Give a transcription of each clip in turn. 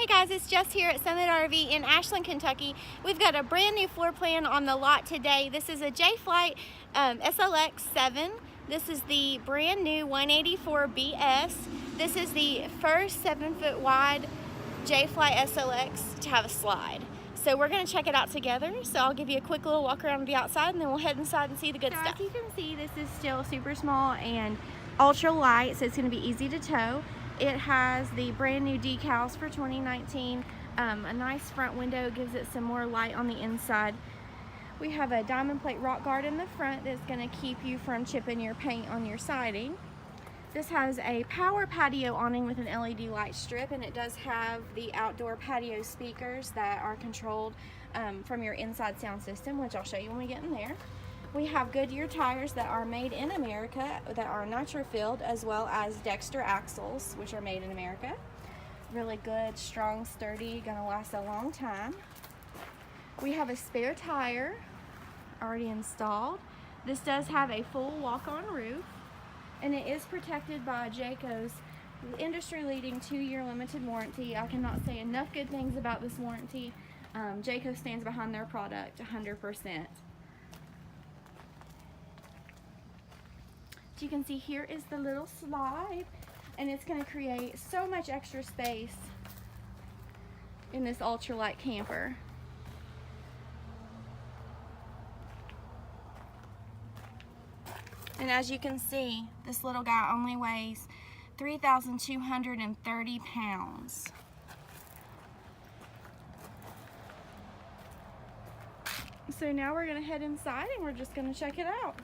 Hey guys, it's Jess here at Summit RV in Ashland, Kentucky. We've got a brand new floor plan on the lot today. This is a Jay Flight SLX 7. This is the brand new 184Bs. This is the first 7-foot wide Jay Flight SLX to have a slide. So we're going to check it out together. So I'll give you a quick little walk around the outside and then we'll head inside and see the good stuff. As you can see, this is still super small and ultra light, so it's going to be easy to tow. It has the brand new decals for 2019. A nice front window gives it some more light on the inside. We have a diamond plate rock guard in the front that's going to keep you from chipping your paint on your siding. This has a power patio awning with an LED light strip, and it does have the outdoor patio speakers that are controlled from your inside sound system, which I'll show you when we get in there. We have Goodyear tires that are made in America that are nitro filled, as well as Dexter axles, which are made in America. Really good, strong, sturdy, gonna last a long time. We have a spare tire already installed. This does have a full walk-on roof, and it is protected by Jayco's industry-leading 2-year limited warranty. I cannot say enough good things about this warranty. Jayco stands behind their product 100%. You can see here is the little slide, and it's going to create so much extra space in this ultralight camper. And as you can see, this little guy only weighs 3,230 pounds. So now we're going to head inside and we're just going to check it out.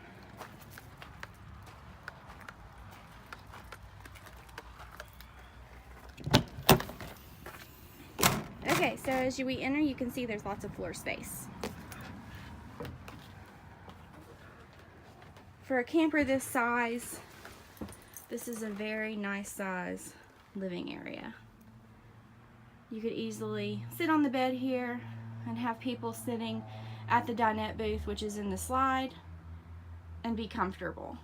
Okay, so as we enter, you can see there's lots of floor space. For a camper this size, this is a very nice size living area. You could easily sit on the bed here and have people sitting at the dinette booth, which is in the slide, and be comfortable.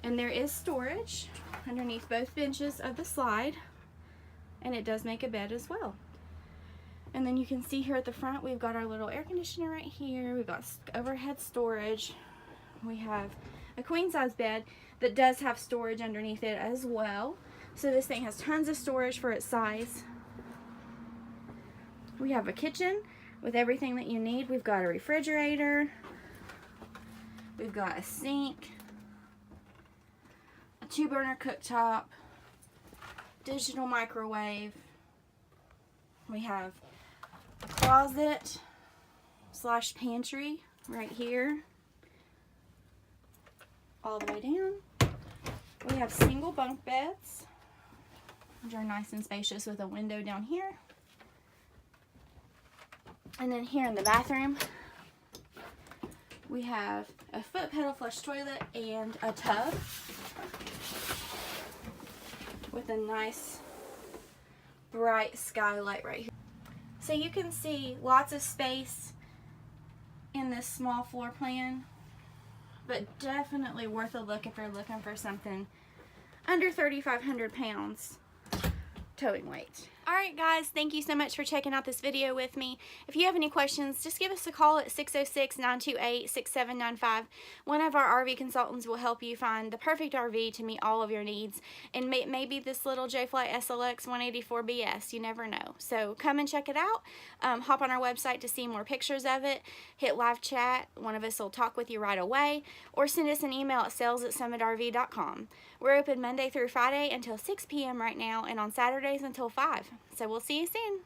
And there is storage underneath both benches of the slide. And it does make a bed as well. And then you can see here at the front, we've got our little air conditioner right here. We've got overhead storage. We have a queen size bed that does have storage underneath it as well. So this thing has tons of storage for its size. We have a kitchen with everything that you need. We've got a refrigerator. We've got a sink, a 2-burner cooktop, digital microwave. We have a closet slash pantry right here, all the way down. We have single bunk beds, which are nice and spacious with a window down here. And then here in the bathroom, we have a foot pedal flush toilet and a tub with a nice bright skylight right here. So you can see lots of space in this small floor plan, but definitely worth a look if you're looking for something under 3,500 pounds towing weight. Alright guys, thank you so much for checking out this video with me. If you have any questions, just give us a call at 606-928-6795. One of our RV consultants will help you find the perfect RV to meet all of your needs. And maybe this little Jay Flight SLX 184Bs, you never know. So come and check it out. Hop on our website to see more pictures of it. Hit live chat. One of us will talk with you right away. Or send us an email at sales@summitrv.com. We're open Monday through Friday until 6 p.m. right now, and on Saturdays until 5. So we'll see you soon.